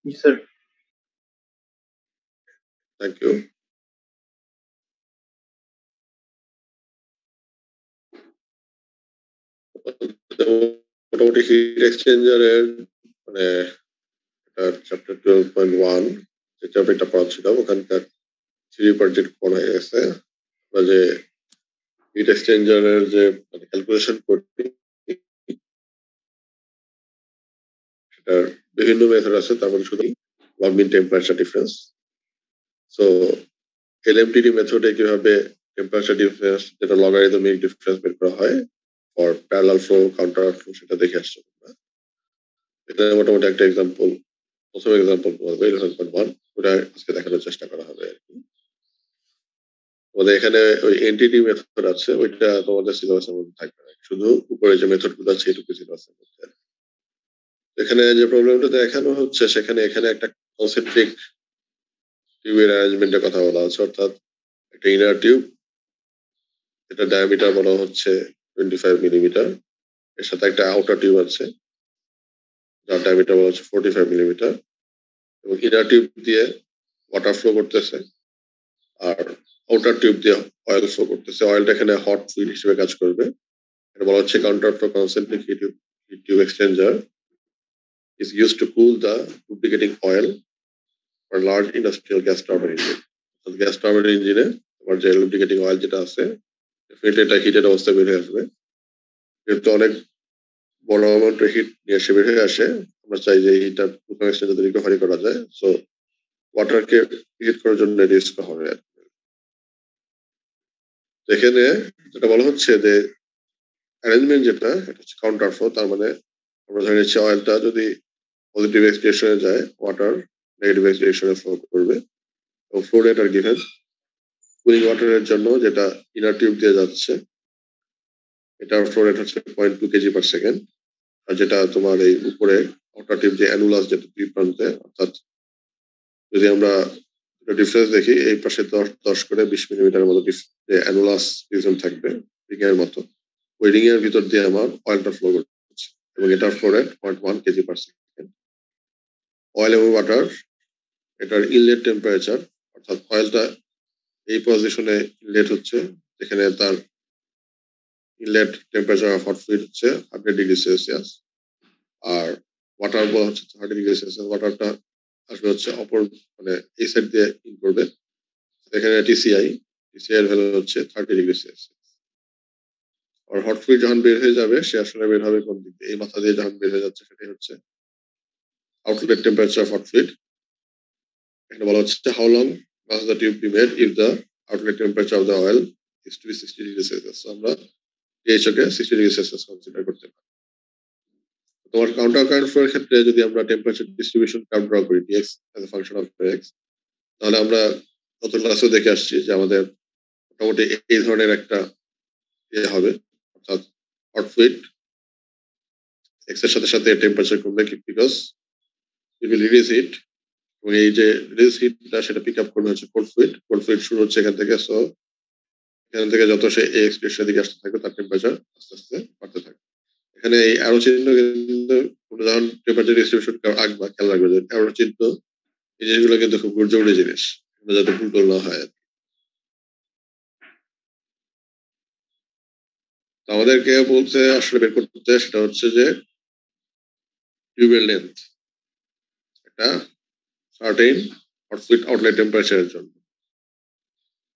Yes, sir. Thank you. মোটামুটি hit এক্সচেঞ্জারের মানে chapter 12.1 যে টপিকটা পড়াচ্ছিলাম ওখানকার থ্রি পার্ট যেটা পড়া হয়ে গেছে। আমরা যে হিট এক্সচেঞ্জারের যে ক্যালকুলেশন করছি সেটার বিভিন্ন মেথড আছে, তার মধ্যে শুধু লগ মিন টেম্পারেচার ডিফারেন্স। সো এলএমটিডি মেথডে কিভাবে টেম্পারেচার ডিফারেন্স যেটা লগারিদমিক ডিফারেন্স বের করা হয় for parallel flow counter flow সেটা দেখে আসছো তোমরা। এটা মোটামুটি একটা এক্সাম্পল, প্রথম এক্সাম্পল বলবো 11.1, ওটা আজকে দেখানোর চেষ্টা করা হবে আর কি। তোমাদের এখানে ওই এনটিটি মেথড আছে, ওইটা তোমাদের সিলেবাসের মধ্যে থাকবে না, শুধু উপরে যে মেথড গুলো আছে এটুকু সিলেবাসের মধ্যে। এখানে যে প্রবলেমটা দেখানো হচ্ছে সেখানে এখানে একটা কনসেন্ট্রিক টিউবের অ্যারেঞ্জমেন্টের কথা বলা আছে, অর্থাৎ একটা ইনার টিউব, এটা ডায়ামিটার বলা হচ্ছে 25 মিলিমিটার, এর সাথে একটা আউটার টিউব আছে যার ডায়ামিটার বলা হচ্ছে 45 মিলিমিটার, এবং ইনার টিউব দিয়ে ওয়াটার ফ্লো করতেছে আর আউটার টিউব দিয়ে অয়েল ফ্লো করতেছে। অয়েলটা এখানে হট ফ্লুইড হিসেবে কাজ করবে। এটা বলা হচ্ছে counter flow concentric heat tube exchanger is used to cool the lubricating oil for large industrial gas turbine engine. Gas turbine ইঞ্জিনে তোমার যে লুব্রিকেটিং অয়েল যেটা আছে ডেফিনেটলি এটা হিটেড অবস্থায় বের হয়ে আসবে। যেহেতু অনেক বড় অ্যামাউন্টের হিট নিয়ে এসে বের হয়ে আসে, আমরা চাই যে হিটটা প্রথম স্টেজে যদি রিকভারি করা যায়, সো ওয়াটারকে হিট করার জন্য রিস্ক হবে আর কি। এখানে যেটা বলা হচ্ছে যে অ্যারেঞ্জমেন্ট যেটা এটা হচ্ছে কাউন্টার ফ্লো, তার মানে আমরা ধরে নিচ্ছি অয়েলটা যদি পজিটিভ এক্স ডিরেকশনে যায়, ওয়াটার নেগেটিভ এক্স ডিরেকশনে ফ্লো করবে। এবং ফ্লো রেট আর গিভেন কুলিং ওয়াটারের জন্য যেটা ইনার টিউব দিয়ে যাচ্ছে এটার ফ্লো রেট হচ্ছে 0.2 kg/সেকেন্ড। আর যেটা তোমার এই উপরে আউটার টিউব যে অ্যানুলাস যেটা দুই প্রান্তে, অর্থাৎ যদি আমরা ডিফারেন্স দেখি এই পাশে 10 করে 20 মিলিমিটারের মতো যে অ্যানুলাস রিজন থাকবে রিং এর মতো, ওই রিং এর ভিতর দিয়ে আমার অয়েলটা ফ্লো করছে এবং এটার ফ্লো রেট 0.1 kg/সেকেন্ড। অয়েল এবং ওয়াটার এটার ইনলেট টেম্পারেচার, অর্থাৎ অয়েলটা এই পজিশনে ইনলেট হচ্ছে, যেখানে তার inlet temperature of hot fluid হচ্ছে 100°C, আর ওয়াটার বলা হচ্ছে 30°C। ওয়াটারটা আসবে হচ্ছে অপর মানে এই সাইড দিয়ে ইন করবে, এখানে টিসিআই এর ভ্যালু হচ্ছে 30°C। আর হট ফ্লুইড যখন বের হয়ে যাবে সে আসলে বের হবে কোন দিক দিয়ে, এই মাথা দিয়ে যখন বের হয়ে যাচ্ছে সেটাই হচ্ছে outlet temperature of hot fluid. এখানে বলা হচ্ছে how long must the tube be made if the outlet temperature of the oil is to be 60°C। আমরা DHO কে 60°C কনসিডার করতে পারি। তোমার কাউন্টার কারেন্ট ফ্লো এর ক্ষেত্রে যদি আমরা টেম্পারেচার ডিস্ট্রিবিউশন কার্ভ ড্র করি dx as a function of x, তাহলে আমরা গত ক্লাসেও দেখে আসছি যে আমাদের মোটামুটি এই ধরনের একটা ইয়ে হবে, অর্থাৎ হট ফ্লুইড এক্স এর সাথে সাথে টেম্পারেচার কমবে because it will release heat, এবং এই যে রিলিজ হিটটা সেটা পিক আপ করবে হচ্ছে কোল্ড ফ্লুইড। কোল্ড ফ্লুইড শুরু হচ্ছে এখান থেকে, সো এখান থেকে যত সে এই এক্সপ্রেশনের দিকে আসতে থাকবে তার টেম্পারেচার আস্তে আস্তে বাড়তে থাকবে। এখানে এই অ্যারো চিহ্ন কিন্তু যখন টেম্পারেচার ডিস্ট্রিবিউশন আঁকবা খেয়াল রাখবে যে অ্যারো চিহ্ন এই জিনিসগুলো কিন্তু খুব জরুরি জিনিস, যাতে ভুল টুল না হয়। আমাদেরকে বলতে আসলে বের করতে সেটা হচ্ছে যে টিউবের লেন্থ একটা সার্টেন হট ফ্লুইড আউটলেট টেম্পারেচারের জন্য।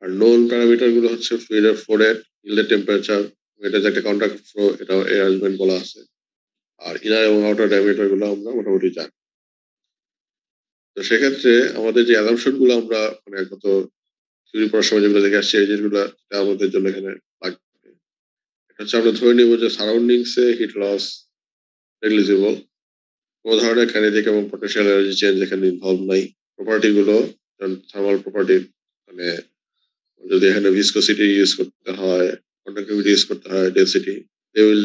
আর নোন প্যারামিটার গুলো হচ্ছে ফ্লুইডের ফ্লো রেট, ইনলেট টেম্পারেচার, এটা যে একটা কন্ট্যাক্ট ফ্লো এটা অ্যারেঞ্জমেন্ট বলা আছে। আর ইনার এবং আউটার ডায়ামিটার গুলো আমরা মোটামুটি জানি। তো সেক্ষেত্রে আমাদের যে অ্যাজাম্পশন গুলো আমরা মানে গত থিওরি পড়ার সময় যেগুলো দেখে আসছি এই জিনিসগুলো আমাদের জন্য এখানে লাগবে। এটা হচ্ছে আমরা ধরে নিব যে সারাউন্ডিংস এ হিট লস নেগলিজিবল, কোনো ধরনের কাইনেটিক এবং পটেনশিয়াল এনার্জি চেঞ্জ এখানে ইনভলভ নাই। প্রপার্টি গুলো থার্মাল প্রপার্টি মানে যদি এখানে ভিসকোসিটি ইউজ করতে হয়, কন্ডাক্টিভিটি ইউজ করতে হয়, density, they will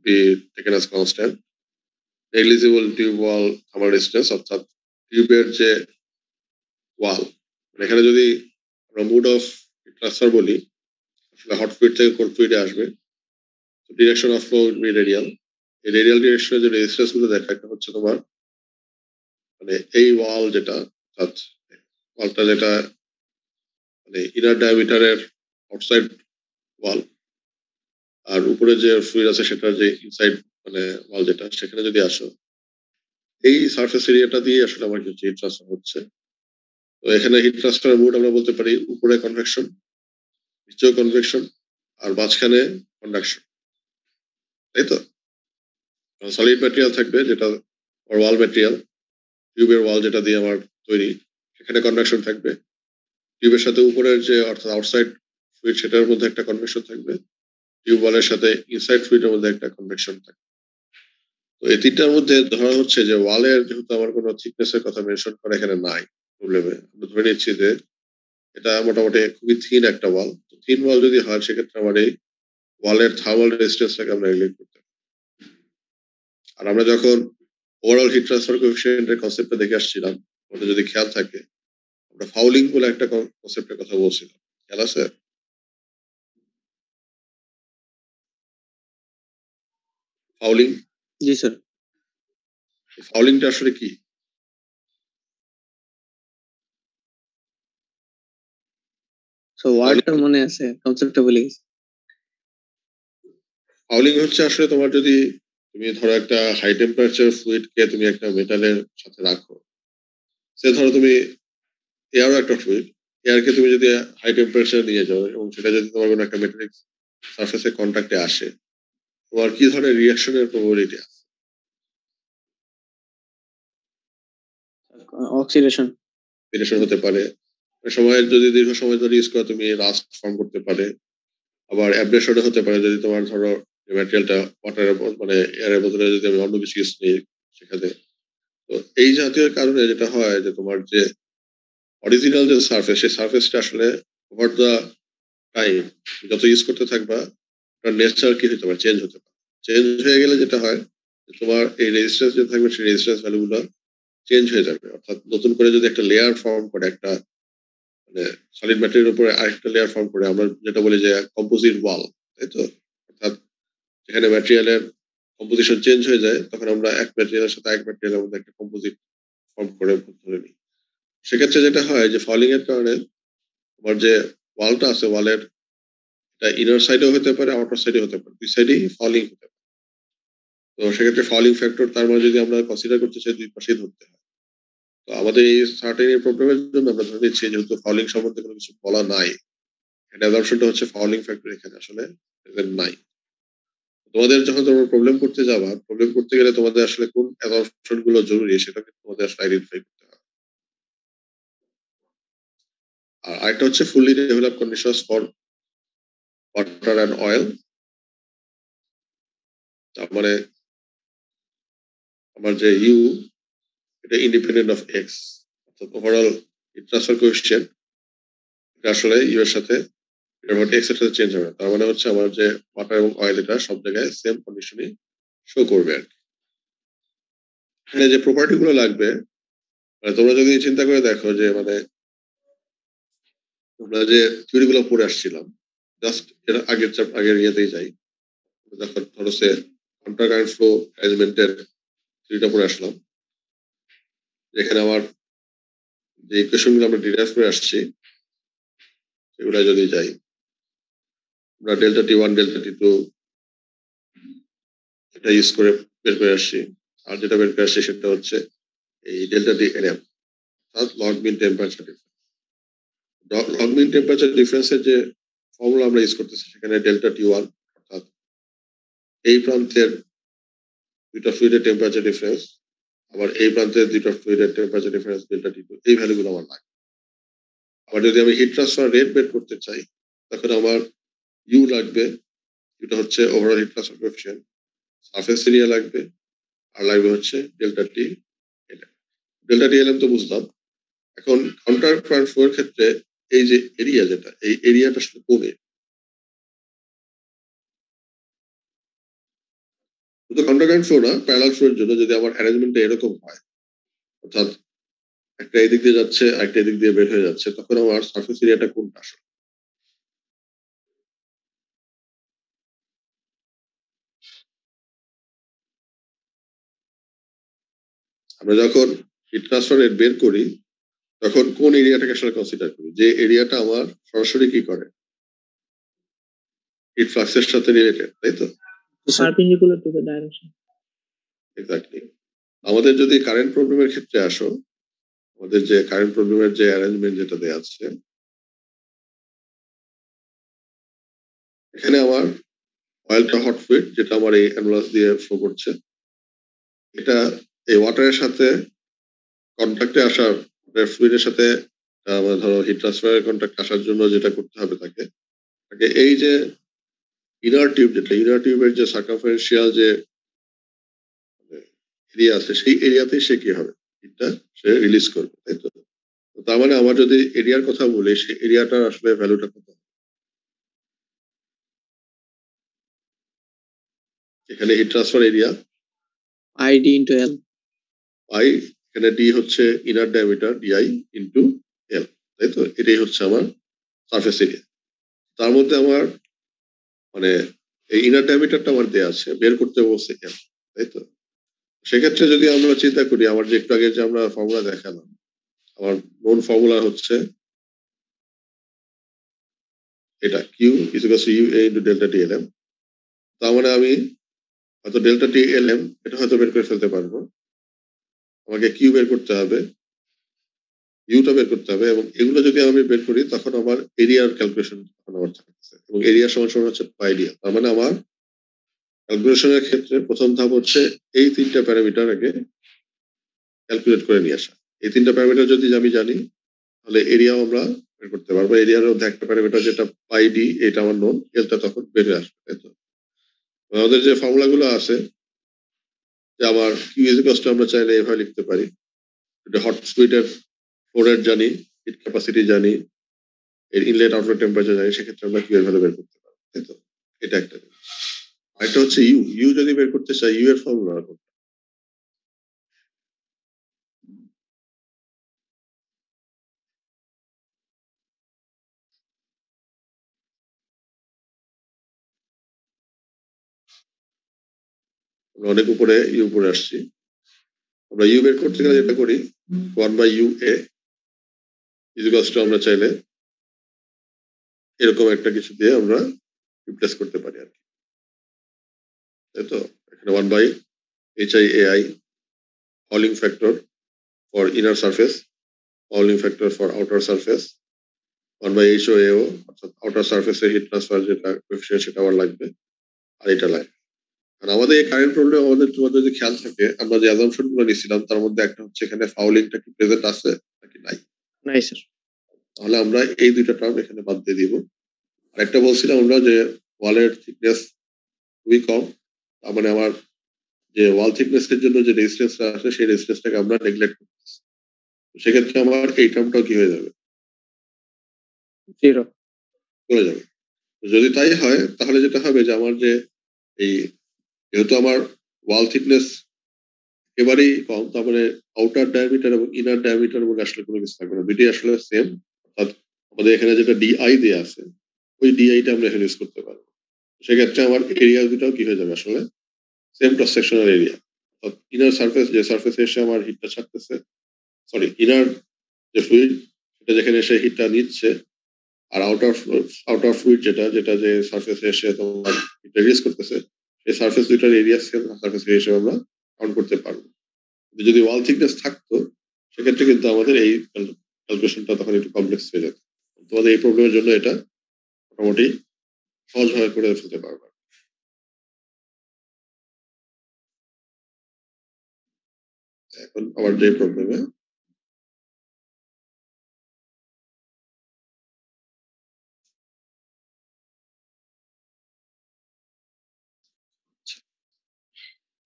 be taken as constant. Negligible tube wall thermal resistance, অর্থাৎ টিউবের যে ওয়াল, এখানে যদি আমরা মুড অফ ট্রান্সফার বলি আসলে হট ফ্লুইড থেকে কোল্ড ফ্লুইডে আসবে, direction of flow will be radial. এই রেডিয়াল ডিরেকশনে যে রেজিস্ট্যান্স গুলো দেখা একটা হচ্ছে তোমার মানে এই ওয়াল যেটা ওয়ালটা যেটা মানে ইনার ডায়ামিটারের আউটসাইড ওয়াল, আর উপরে যে ফ্লুইড আছে সেটার যে ইনসাইড মানে ওয়াল যেটা, সেখানে যদি আসো, এই সারফেস এরিয়াটা দিয়ে আসলে আমার কিছু হিট ট্রান্সফার হচ্ছে। তো এখানে হিট ট্রান্সফার মোড আমরা বলতে পারি উপরে কনভেকশন, নিচেও কনভেকশন, আর মাঝখানে কন্ডাকশন, তাই তো? সলিড ম্যাটেরিয়াল থাকবে যেটা ওয়াল ম্যাটেরিয়াল, টিউবের ওয়াল যেটা দিয়ে আমার তৈরি, সেখানে কনভেকশন থাকবে। টিউবের সাথে উপরের যে অর্থাৎ আউটসাইড ফ্লুইড সেটার মধ্যে একটা কনভেকশন থাকবে, টিউব ওয়ালের সাথে ইনসাইড ফ্লুইডের মধ্যে একটা কনভেকশন থাকবে। তো এই তিনটার মধ্যে ধরা হচ্ছে যে ওয়ালের যেহেতু আমার কোনো থিকনেসের কথা মেনশন করা এখানে নাই প্রবলেমে, আমরা ধরে নিচ্ছি যে এটা মোটামুটি খুবই থিন একটা ওয়াল। তো থিন ওয়াল যদি হয় সেক্ষেত্রে আমার এই ওয়ালের থার্মাল রেজিস্ট্যান্সটাকে আমরা রেগুলেট করতে পারি। আর আমরা যখন ওভারঅল হিট ট্রান্সফার কোএফিসিয়েন্টের কনসেপ্টটা দেখে আসছিলাম, আমাদের যদি খেয়াল থাকে, আমরা ফাউলিং বলে একটা কনসেপ্টের কথা বলছিলাম, খেয়াল আছে? ফাউলিং, জি স্যার। ফাউলিংটা আসলে কি? সো ওয়ার্ডটা মনে আছে, কনসেপ্টটা ভুলে গেছি। ফাউলিং হচ্ছে আসলে তোমার যদি তুমি ধরো একটা হাই টেম্পারেচার ফ্লুইডকে তুমি একটা মেটালের সাথে রাখো, সে ধরো তুমি এয়ারও একটা ফ্লুইড, এয়ারকে তুমি যদি হাই টেম্পারেচার নিয়ে যাও এবং সেটা যদি তোমার কোনো একটা মেটালিক সারফেসে কন্ট্যাক্টে আসে, তোমার কি ধরনের রিয়াকশনের প্রবাবিলিটি আছে? অক্সিডেশন। রিলেশন হতে পারে, অনেক সময় যদি দীর্ঘ সময় ধরে ইউজ করো তুমি রাস্ট ফর্ম করতে পারে, আবার অ্যাব্রেশনও হতে পারে যদি তোমার ধরো ম্যাটেরিয়ালটা ওয়াটারের মানে এয়ারের বদলে যদি আমি অন্য কিছু ইউজ নিই সেখানে। তো এই জাতীয় কারণে যেটা হয় যে তোমার যে অরিজিনাল যে সারফেস, সেই সারফেসটা আসলে ওভার দ্য টাইম যত ইউজ করতে থাকবা ওটার নেচার কি হতে পারে, চেঞ্জ হতে পারে। চেঞ্জ হয়ে গেলে যেটা হয় যে তোমার এই রেজিস্ট্যান্স যে থাকবে সেই রেজিস্ট্যান্স ভ্যালুগুলো চেঞ্জ হয়ে যাবে, অর্থাৎ নতুন করে যদি একটা লেয়ার ফর্ম করে, একটা মানে সলিড ম্যাটেরিয়ালের উপরে আরেকটা লেয়ার ফর্ম করে, আমরা যেটা বলি যে কম্পোজিট ওয়াল, তাই তো? অর্থাৎ যেখানে ম্যাটেরিয়ালের কম্পোজিশন চেঞ্জ হয়ে যায় তখন আমরা এক ম্যাটেরিয়ালের সাথে এক ম্যাটেরিয়ালের মধ্যে একটা কম্পোজিট ফর্ম করে ধরে নিই। সেক্ষেত্রে যেটা হয় যে ফলিং এর কারণে তোমার যে ওয়ালটা আছে, ওয়ালের ইনার সাইডেও হতে পারে, আউটার সাইডে হতে পারে, দুই সাইডেই ফলিং হতে পারে। তো সেক্ষেত্রে ফলিং ফ্যাক্টর তার মানে যদি আমরা কনসিডার করতে চাই, দুই পাশেই ধরতে হয়। তো আমাদের এই সার্টেন এই প্রবলেমের জন্য আমরা ধরে নিচ্ছি যেহেতু ফলিং সম্বন্ধে কোনো কিছু বলা নাই, এখানে অ্যাজাম্পশনটা হচ্ছে ফলিং ফ্যাক্টর এখানে আসলে নাই। তোমাদের যখন তোমরা প্রবলেম করতে যাবা, প্রবলেম করতে গেলে তোমাদের আসলে কোন অ্যাজাম্পশন গুলো জরুরি সেটা কিন্তু তোমাদের আসলে আইডেন্টিফাই করতে হবে। আর আরেকটা হচ্ছে fully develop conditions for water and oil. তার মানে আমার যে ইউ, এটা ইন্ডিপেন্ডেন্ট অফ এক্স, অর্থাৎ ওভারঅল ট্রান্সফার কোএফিসিয়েন্ট এটা আসলে ইউ এর সাথে এক্স এর সাথে চেঞ্জ হবে। তার মানে হচ্ছে আমার যে ওয়াটার এবং অয়েল এটা সব জায়গায় সেম কন্ডিশনই শো করবে আর কি। এখানে যে প্রপার্টি গুলো লাগবে, মানে তোমরা যদি চিন্তা করে দেখো যে মানে আমরা যে থিওরি গুলো পড়ে আসছিলাম, জাস্ট এর আগের ইয়েতেই যাই, যখন ধরো সে আন্ডার কারেন্ট ফ্লো অ্যারেঞ্জমেন্টের থিওরিটা পড়ে আসলাম, যেখানে আমার যে ইকুয়েশন গুলো আমরা ডিরাইভ করে আসছি সেগুলো যদি যাই, আমরা ডেল্টা টি ওয়ান ডেল্টা টি টু এটা ইউজ করে বের করে আসছি। আর যেটা বের করে আসছি সেটা হচ্ছে এই ডেল্টা টি এন এম, অর্থাৎ লগ মিন টেম্পারেচার ডিফারেন্স। লগ মিন টেম্পারেচার ডিফারেন্সের যে ফর্মুলা আমরা ইউজ করতেছি সেখানে ডেল্টা টি ওয়ান অর্থাৎ এই প্রান্তের দুইটা ফ্লুইডের টেম্পারেচার ডিফারেন্স, আবার এই প্রান্তের দুইটা ফ্লুইডের টেম্পারেচার ডিফারেন্স ডেল্টা টি টু, এই ভ্যালুগুলো আমার লাগে। আবার যদি আমি হিট ট্রান্সফার রেট বের করতে চাই তখন আমার ইউ লাগবে, এটা হচ্ছে overall heat transfer coefficient, surface area লাগবে, আর লাগবে হচ্ছে ডেল্টা টি এলএম। ডেল্টা টি এলএম তো বুঝলাম। এখন কাউন্টার কারেন্ট ফ্লো এর ক্ষেত্রে এই যে এরিয়া, যেটা এই এরিয়াটা আসলে কোন area? শুধু কাউন্টার কারেন্ট ফ্লো না, প্যারালাল ফ্লো এর জন্য যদি আমার অ্যারেঞ্জমেন্টটা এরকম হয়, অর্থাৎ একটা এদিক দিয়ে যাচ্ছে একটা এদিক দিয়ে বের হয়ে যাচ্ছে, তখন আমার সারফেস এরিয়াটা কোনটা আসলে? আমরা যখন হিট ট্রান্সফার রেট বের করি তখন কোন এরিয়াটাকে আসলে কনসিডার করি, যে এরিয়াটা আমার সরাসরি কি করে হিট ফ্লাক্সের সাথে রিলেটেড, তাই তো? perpendicular to the direction. Exactly. আমাদের যদি কারেন্ট প্রবলেমের ক্ষেত্রে আসো, আমাদের যে কারেন্ট প্রবলেমের যে অ্যারেঞ্জমেন্ট যেটা দেয়া আছে, এখানে আমার অয়েলটা হট ফ্লুইড যেটা আমার এই অ্যানুলাস দিয়ে ফ্লো করছে, এটা এই ওয়াটারের সাথে কন্ট্যাক্টে আসার, ফ্লুইডের সাথে ধরো হিট ট্রান্সফারের কন্ট্যাক্ট আসার জন্য যেটা করতে হবে তাকে এই যে ইনার টিউব, যেটা ইনার টিউবের যে সার্কামফারেন্সিয়াল যে এরিয়া আছে, সেই এরিয়াতেই সে কি হবে, হিটটা সে রিলিজ করবে, তাই তো? তার মানে আমার যদি এরিয়ার কথা বলি, সেই এরিয়াটার আসলে ভ্যালুটা কত? এখানে heat transfer area ID into L. I, এখানে ডি হচ্ছে inner diameter DI into L, তাই তো? এটাই হচ্ছে আমার সারফেস এরিয়া। তার মধ্যে আমার মানে এই ইনার ডায়ামিটারটা আমার দেয়া আছে, বের করতে বলছে এল, তাই তো? সেক্ষেত্রে যদি আমরা চিন্তা করি, আমার যে একটু আগে যে আমরা ফর্মুলা দেখালাম, আমার নোন ফর্মুলা হচ্ছে এটা Q equal to U A into delta T L M. তার মানে আমি হয়তো ডেল্টা টি এল এম এটা হয়তো বের করে ফেলতে পারবো, আমাকে কিউ বের করতে হবে, ইউটা বের করতে হবে, এবং এগুলো যদি আমি বের করি তখন আমার এরিয়ার ক্যালকুলেশন তখন আমার থাকছে, এবং এরিয়া সমান সমান হচ্ছে পাই ডি। তার মানে আমার ক্যালকুলেশনের ক্ষেত্রে প্রথম ধাপ হচ্ছে এই তিনটা প্যারামিটার আগে ক্যালকুলেট করে নিয়ে আসা। এই তিনটা প্যারামিটার যদি আমি জানি তাহলে এরিয়াও আমরা বের করতে পারবো। এরিয়ার মধ্যে একটা প্যারামিটার যেটা পাই ডি, এটা আমার নোন, এলটা তখন বেড়ে আসবে, তাই তো? আমাদের যে ফর্মুলা গুলো আছে, যে আমার কিউ ইকুয়াল টু আমরা চাইলে এভাবে লিখতে পারি, হট ফ্লুইডের ফ্লো রেট জানি, হিট ক্যাপাসিটি জানি, এর ইনলেট আউটলেট টেম্পারেচার জানি, সেক্ষেত্রে আমরা কিউ এর ভ্যালু বের করতে পারবো, তাই তো? এটা একটা জিনিস। আরেকটা হচ্ছে ইউ, ইউ যদি বের করতে চাই ইউ এর ফর্মুলা আমরা অনেক উপরে ইউ উপরে আসছি। আমরা ইউ বের করতে গেলে যেটা করি, 1/ইউ এ ইকুয়ালস টু আমরা চাইলে এরকম একটা কিছু দিয়ে আমরা রিপ্লেস করতে পারি আর কি, তাই তো? এখানে 1/HIAI fouling factor for inner surface, fouling factor for outer surface, 1/HOAO অর্থাৎ আউটার সারফেসে হিট ট্রান্সফার যেটা কোএফিসিয়েন্ট সেটা আমার লাগবে, আর এটা লাগবে। আর আমাদের এই কারেন্ট প্রবলেম, আমাদের তোমাদের যদি খেয়াল থাকে, আমরা যে অ্যাজাম্পশন গুলো নিছিলাম তার মধ্যে একটা হচ্ছে এখানে ফাউলিংটা কি প্রেজেন্ট আছে নাকি নাই। নাই স্যার। তাহলে আমরা এই দুইটা টার্ম এখানে বাদ দিয়ে দিব। আর একটা বলছিলাম আমরা যে ওয়ালের থিকনেস খুবই কম, তার মানে আমার যে ওয়াল থিকনেস এর জন্য যে রেজিস্ট্যান্সটা আছে সেই রেজিস্ট্যান্সটাকে আমরা নেগলেক্ট করতেছি, সেক্ষেত্রে আমার এই টার্মটাও কি হয়ে যাবে, 0 চলে যাবে। যদি তাই হয় তাহলে যেটা হবে যে আমার যে এই, যেহেতু আমার ওয়াল থিকনেস একেবারেই কম, তারপরে আউটার ডায়ামিটার এবং ইনার ডায়ামিটার বলে আসলে কোনো কিছু থাকবে না, দুইটি আসলে সেম। অর্থাৎ আমাদের এখানে যেটা ডিআই দেয়া আছে ওই ডিআইটা আমরা এখানে ইউজ করতে পারবো। সেক্ষেত্রে আমার এরিয়া দুটাও কি হয়ে যাবে আসলে সেম ক্রস সেকশনাল এরিয়া। অর্থাৎ ইনার সারফেস, যে সারফেসে এসে আমার হিটটা ছাড়তেছে, সরি ইনার যে ফ্লুইড সেটা যেখানে এসে হিটটা নিচ্ছে, আর আউটার ফ্লুইড যেটা যেটা যে সারফেসে এসে তোমার হিটটা রিলিজ করতেছে, সেই সারফেস দুইটার এরিয়া সেম সারফেস এরিয়া হিসেবে আমরা কাউন্ট করতে পারবো। যদি ওয়াল থিকনেস থাকতো সেক্ষেত্রে কিন্তু আমাদের এই ক্যালকুলেশনটা তখন একটু কমপ্লেক্স হয়ে যেত। তোমাদের এই প্রবলেমের জন্য এটা মোটামুটি সহজভাবে করে ফেলতে পারবে। এখন আবার যে প্রবলেমে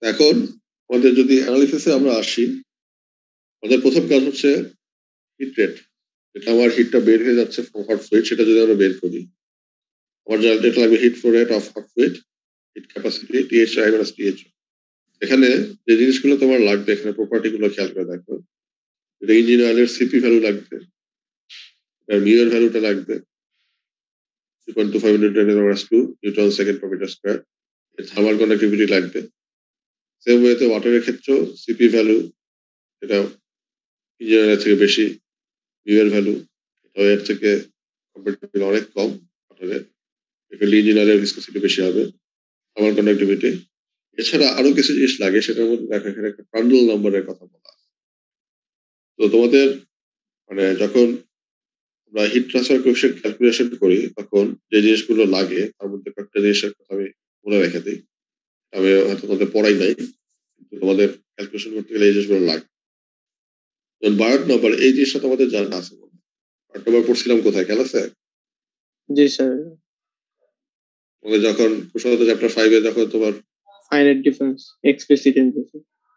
এখন আমাদের যদি অ্যানালিসিসে আমরা আসি, আমাদের প্রথম কাজ হচ্ছে হিট রেট, যেটা আমার হিটটা বের হয়ে যাচ্ছে ফ্রম হট ফ্লুইড, সেটা যদি আমরা বের করি, আমার যেটা লাগবে heat flow rate of hot fluid, heat capacity THI minus THO। এখানে যে জিনিসগুলো তোমার লাগবে, এখানে প্রপার্টি গুলো খেয়াল করে দেখো, এটা ইঞ্জিন অয়েলের সিপি ভ্যালু লাগবে, এর মিউ এর ভ্যালুটা লাগবে 3.25 into 10⁻², newton second per metre square. এর থার্মাল কন্ডাক্টিভিটি লাগবে। সেম ওয়েতে ওয়াটারের ক্ষেত্রেও সিপি ভ্যালু, এটা ইঞ্জিনিয়ারের থেকে বেশি, মিউ এর ভ্যালু এর থেকে কম্পারেটিভলি অনেক কম, ওয়াটারের ইঞ্জিনিয়ারের ভিসকোসিটি বেশি হবে, থার্মাল কন্ডাক্টিভিটি। এছাড়া আরো কিছু জিনিস লাগে, সেটার মধ্যে দেখা এখানে একটা প্রান্ডল নাম্বারের কথা বলা আছে। তো তোমাদের মানে যখন আমরা হিট ট্রান্সফার কোএফিসিয়েন্ট ক্যালকুলেশন করি তখন যে জিনিসগুলো লাগে তার মধ্যে কয়েকটা জিনিসের কথা আমি মনে রেখে দিই। আমি হয়তো তোমাদের পড়াই নাই, কিন্তু তোমাদের ক্যালকুলেশন করতে গেলে এই জিনিসগুলো লাগে। যেমন বার্ট নাম্বার, এই জিনিসটা তোমাদের জানা আছে মনে হয়। বার্ট নাম্বার পড়ছিলাম কোথায়, খেয়াল আছে? জি স্যার, মানে যখন প্রশ্নত চ্যাপ্টার 5 এ যখন তোমার ফাইনাইট ডিফারেন্স এক্সপ্লিসিট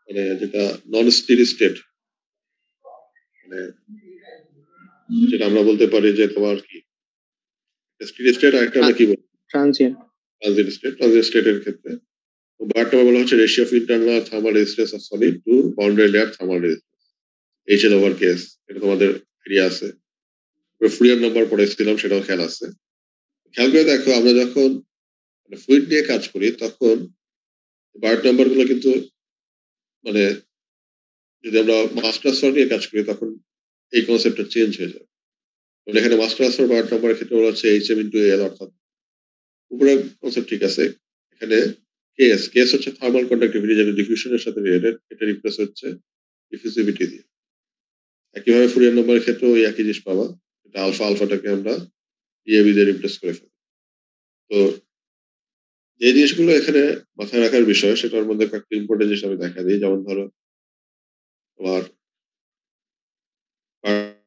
মানে যেটা নন স্টেডি স্টেট, মানে যেটা আমরা বলতে পারি যে তোমার কি স্টেডি স্টেট, আর একটা আমরা কি বলি ট্রানজিয়েন্ট ট্রানজিয়েন্ট স্টেট। ট্রানজিয়েন্ট স্টেটের ক্ষেত্রে বার্ট নাম্বার বলা হচ্ছে ratio of internal thermal resistance of solid two boundary layer thermal resistance, HL over KS. এটা তোমাদের এরিয়া আছে। ফুরিয়ার নাম্বার পড়েছিলাম, সেটাও খেয়াল আছে। খেয়াল করে দেখো, আমরা যখন ফ্লুইড নিয়ে কাজ করি তখন বার্ট নাম্বার গুলো কিন্তু মানে যদি আমরা মাস ট্রান্সফার নিয়ে কাজ করি তখন এই কনসেপ্টটা চেঞ্জ হয়ে যায়। এখানে মাস ট্রান্সফার বার্ট নাম্বারের ক্ষেত্রে বলা হচ্ছে এইচএম ইন্টু এল, অর্থাৎ উপরের কনসেপ্ট ঠিক আছে, এখানে কেএস কেএস হচ্ছে থার্মাল কন্ডাক্টিভিটি, যেটা ডিফিউশনের সাথে রিলেটেড, এটা রিপ্লেস হচ্ছে ডিফিউসিভিটি দিয়ে। একইভাবে ফুরিয়ার নাম্বারের ক্ষেত্রে ওই একই জিনিস পাবা, এটা আলফা, আলফাটাকে আমরা ডিএবি দিয়ে রিপ্লেস করে ফেলি। তো যে জিনিসগুলো এখানে মাথায় রাখার বিষয়, সেটার মধ্যে কয়েকটা ইম্পর্টেন্ট জিনিস আমি দেখা দিই। যেমন ধরো তোমার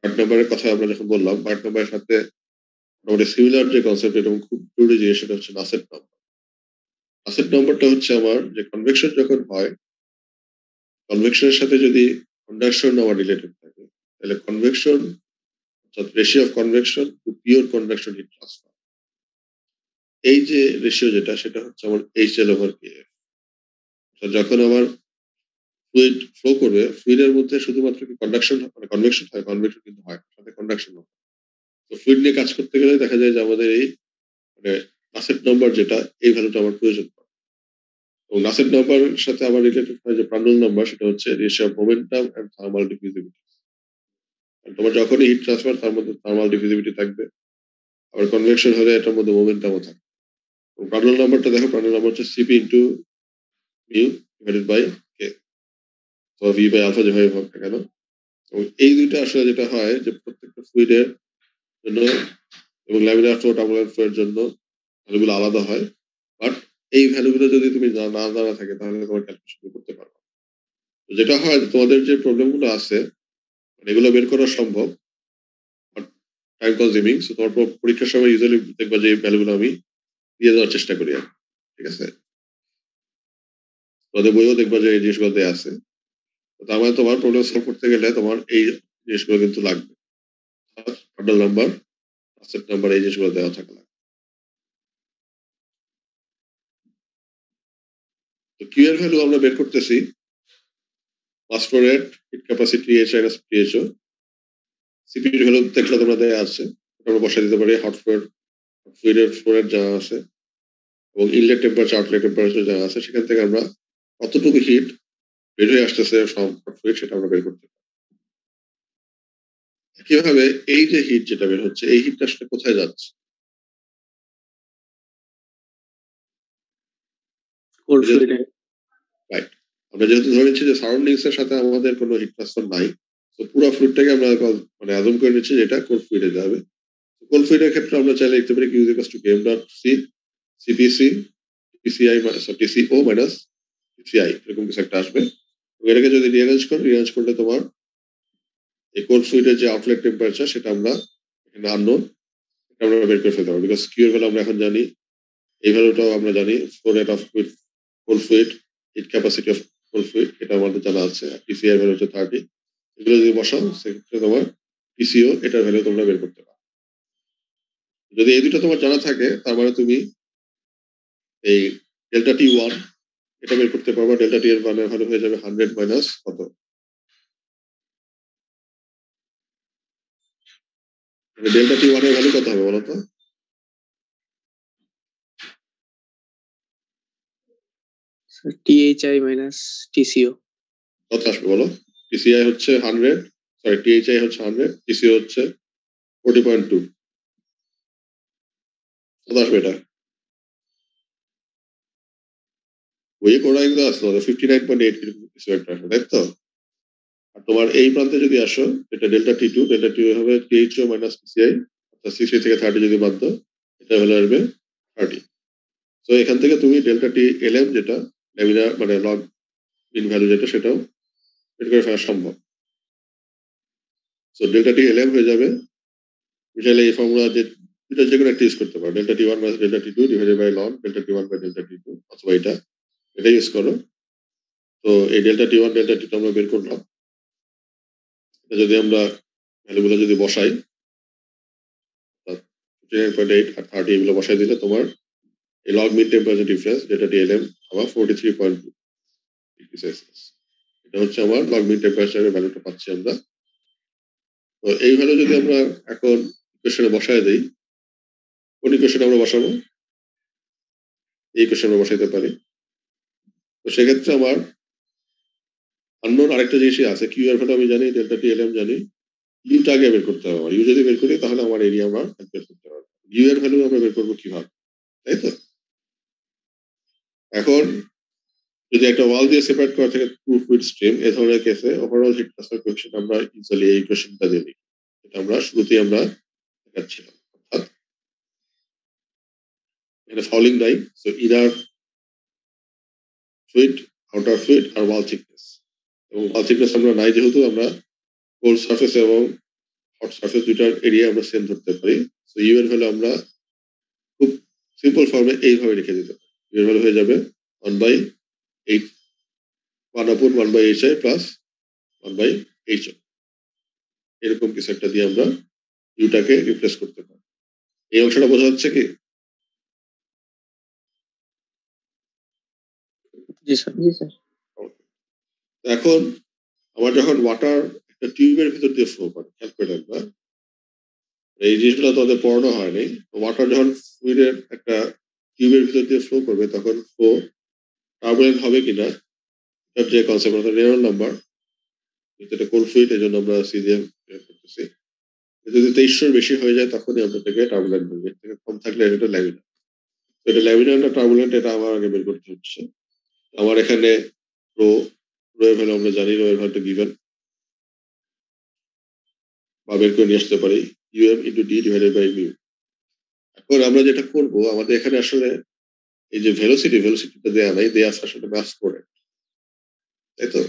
পার্ট নাম্বারের কথা আমরা যখন বললাম, পার্ট নাম্বারের সাথে মোটামুটি সিমিলার যে কনসেপ্ট এবং খুব জরুরি জিনিস, সেটা হচ্ছে নাসেট নাম্বার। নাসেট নাম্বারটা হচ্ছে আমার যে কনভেকশন যখন হয়, কনভেকশনের সাথে যদি কন্ডাকশন আমার রিলেটেড থাকে, তাহলে কনভেকশন অর্থাৎ ratio of convection to pure convection heat transfer, এই যে রেশিও যেটা, সেটা হচ্ছে আমার এইচএল ওভার কেএফ। যখন আমার ফ্লুইড ফ্লো করবে, ফ্লুইডের মধ্যে শুধুমাত্র কি কন্ডাকশন মানে কনভেকশন হয়, কনভেকশন কিন্তু হয় সাথে কন্ডাকশন হয়। তো ফ্লুইড নিয়ে কাজ করতে গেলে দেখা যায় যে আমাদের এই মানে নাসেট নাম্বার যেটা, এই ভ্যালুটা আমার প্রয়োজন পড়ে। এবং নাসেট নাম্বারের সাথে আমার রিলেটেড হয় যে প্রান্ডল নাম্বার, সেটা হচ্ছে ratio of momentum and thermal diffusivity. তোমার যখনই হিট ট্রান্সফার, তার মধ্যে থার্মাল ডিফিউজিভিটি থাকবে, আবার কনভেকশন হলে এটার মধ্যে মোমেন্টামও থাকবে। প্রান্ডল নাম্বারটা দেখো, প্রান্ডল নাম্বার হচ্ছে CP into mu divided by K, তো ভি বাই আলফা যেভাবে হোক না কেন। এবং এই দুইটা আসলে যেটা হয় যে প্রত্যেকটা ফ্লুইডের জন্য এবং ল্যামিনার ফ্লো, টার্বুলেন্ট ফ্লো এর জন্য ভ্যালুগুলো আলাদা হয়। বাট এই ভ্যালুগুলো যদি তুমি না জানা থাকে, তাহলে তোমার ক্যালকুলেশন করতে পারবে। তো যেটা হয়, তোমাদের যে প্রবলেমগুলো আছে এগুলো বের করা সম্ভব, বাট টাইম কনজিউমিং। সো তোমার পরীক্ষার সময় ইউজুয়ালি দেখবা যে এই ভ্যালুগুলো আমি দিয়ে দেওয়ার চেষ্টা করি আর, ঠিক আছে? তোমাদের বইও দেখবা যে এই জিনিসগুলো দেওয়া আছে। তার মানে তোমার প্রবলেম সলভ করতে গেলে তোমার এই জিনিসগুলো কিন্তু লাগবে, মডেল নাম্বার, অ্যাসেট নাম্বার, এই জিনিসগুলো দেওয়া থাকা লাগবে। তো কিউ এর ভ্যালু আমরা বের করতেছি mass flow rate, heat capacity, H minus PHO. CP এর ভ্যালু দেখলে তোমরা দেওয়া আছে, আমরা বসাই দিতে পারি। হট ফ্লুইডের ফ্লো রেট জানা আছে এবং ইনলেট টেম্পারেচার, আউটলেট টেম্পারেচার জানা আছে। সেখান থেকে আমরা কতটুকু হিট বের হয়ে আসতেছে ফ্রম হট ফ্লুইড, সেটা আমরা বের করতে পারি। কিভাবে এই যে হিট যেটা বের হচ্ছে, এই হিটটা আসলে কোথায় যাচ্ছে? কোল্ড ফ্লুইডে। রাইট। আমরা যেহেতু ধরে নিচ্ছি যে সারাউন্ডিংস এর সাথে আমাদের কোনো হিট ট্রান্সফার নাই, তো পুরো ফ্লুইডটাকে আমরা মানে অ্যাজুম করে নিচ্ছি যে এটা কোল্ড ফ্লুইডে যাবে। কোল্ড ফ্লুইডের ক্ষেত্রে আমরা চাইলে লিখতে পারি Q equals to KM dot C CPC TCI TCO minus TCI, এরকম কিছু একটা আসবে। এটাকে যদি রিঅ্যারেঞ্জ করলে তোমার এই কোল্ড ফ্লুইডের যে আউটলেট টেম্পারেচার, সেটা আমরা এখানে আননোন, এটা আমরা বের করে ফেলতে পারবো। বিকজ কিউ এর ভ্যালু আমরা এখন জানি, এই ভ্যালুটাও আমরা জানি, flow rate of cold fluid, heat capacity of cold fluid, এটা আমাদের জানা আছে। টিসিআই ভ্যালু হচ্ছে 30। এগুলো যদি বসাও, সেক্ষেত্রে তোমার টিসিও এটার ভ্যালু তোমরা বের করতে পারো। যদি এই দুটো তোমার জানা থাকে, তার মানে তুমি এই ডেল্টা টি ওয়ান এটা বের করতে পারবা। ডেল্টা টি এর মানে ভ্যালু হয়ে যাবে 100 মাইনাস কত, ডেল্টা টি ওয়ান এর ভ্যালু কত হবে বলো তো? টিএইচআই মাইনাস টিসিও কত আসবে বলো? টিসিআই হচ্ছে 100, সরি THI হচ্ছে 100, TCO হচ্ছে 40.2। কত আসবে এটা? বইয়ে করা কিন্তু আসলো 59.8 কিছু একটা আসবে, তাই তো? আর তোমার এই প্রান্তে যদি আসো, এটা ডেল্টা টি হবে THO মাইনাস PCI, অর্থাৎ 60 থেকে 30 যদি বাদ দাও, এটা হলে আসবে 30। তো এখান থেকে তুমি ডেল্টা টি LM যেটা ল্যামিনার মানে লগ মিন ভ্যালু যেটা, সেটাও বের করে ফেলা সম্ভব। সো ডেল্টা টি LM হয়ে যাবে, চাইলে এই ফর্মুলা দুটো যে কোনো একটা ইউজ করতে পারো, delta T1 minus delta T2 divided by log delta T1 by delta T2, অথবা এটা ইউজ করো। তো এই ডেল্টা T1 ডেল্টা T2 আমরা বের করলাম। এটা যদি আমরা ভ্যালুগুলো যদি বসাই, 59.8 আর 30 এগুলো বসাই দিলে তোমার এই লগ মিন টেম্পারেচার ডিফারেন্স ডেল্টা TLM আমার 43.2 ডিগ্রি সেলসিয়াস। এটা হচ্ছে আমার লগ মিন টেম্পারেচারের ভ্যালুটা পাচ্ছি আমরা। তো এই ভ্যালু যদি আমরা এখন ইকুয়েশনে বসায় দেই, কোন ইকুয়েশনে আমরা বসাবো? এই ইকুয়েশনে আমরা বসাইতে পারি। তো সেক্ষেত্রে আমার আননোন আরেকটা জিনিসই আছে, কিউ এর ভ্যালু আমি জানি, ডেল্টা TLM জানি, ইউটা আগে বের করতে হবে। ইউ যদি বের করি তাহলে আমার এরিয়া আমরা বের করতে পারবো। ইউ এর ভ্যালু আমরা বের করবো কিভাবে, তাই তো? এখন যদি একটা ওয়াল দিয়ে সেপারেট করা থাকে 2 ফিট স্ট্রিম, এই ধরনের কেসে ওভারঅল হিট ট্রান্সফার কোএফিশিয়েন্ট আমরা ইজিলি এই ইকুয়েশনটা দিয়ে দিই। এটা আমরা শুরুতেই আমরা দেখাচ্ছিলাম। অর্থাৎ এটা ফাউলিং নাই, so inner fluid, outer fluid আর ওয়াল থিকনেস। এবং ওয়াল থিকনেস আমরা নাই যেহেতু, আমরা কোল্ড সারফেস এবং হট সারফেস দুইটার এরিয়া আমরা সেম ধরতে পারি। সো ইউ এর ভ্যালু আমরা খুব সিম্পল ফর্মে এইভাবে লিখে দিতে পারি। ইউ এর ভ্যালু হয়ে যাবে 1/8 1/1/HI প্লাস 1/HO, এরকম কিছু একটা দিয়ে আমরা ইউটাকে রিপ্লেস করতে পারি। এই অংশটা বোঝা যাচ্ছে কি? জি স্যার। এখন আমার যখন ওয়াটার একটা টিউবের ভিতর দিয়ে ফ্লো করে, খেয়াল করে দেখবা, এই জিনিসগুলো তো ওদের পড়ানো হয়নি। ওয়াটার যখন ফ্লুইডের একটা টিউবের ভিতর দিয়ে ফ্লো করবে, তখন ফ্লো টার্বুলেন্ট হবে কিনা, এটার যে কনসেপ্ট, অর্থাৎ রেনল্ড নাম্বার, যেটা কোল্ড ফ্লুইড, এই জন্য আমরা সি দিয়ে করতেছি। যদি 2300 বেশি হয়ে যায় তখনই আমরা এটাকে টার্বুলেন্ট বলবো, এর থেকে কম থাকলে এটা ল্যামিনার। এটা ল্যামিনার না টার্বুলেন্ট, এটা আমার আগে বের করতে হচ্ছে। আমার এখানে রো এর ভ্যালু আমরা জানি, রো এর ভ্যালুটা গিভেন বা বের করে নিয়ে আসতে পারি, UM into D divided by mu. এখন আমরা যেটা করব, আমাদের এখানে আসলে এই যে ভেলোসিটিটা দেয়া নাই, দেয়া আছে আসলে মাস করে, তাই তো?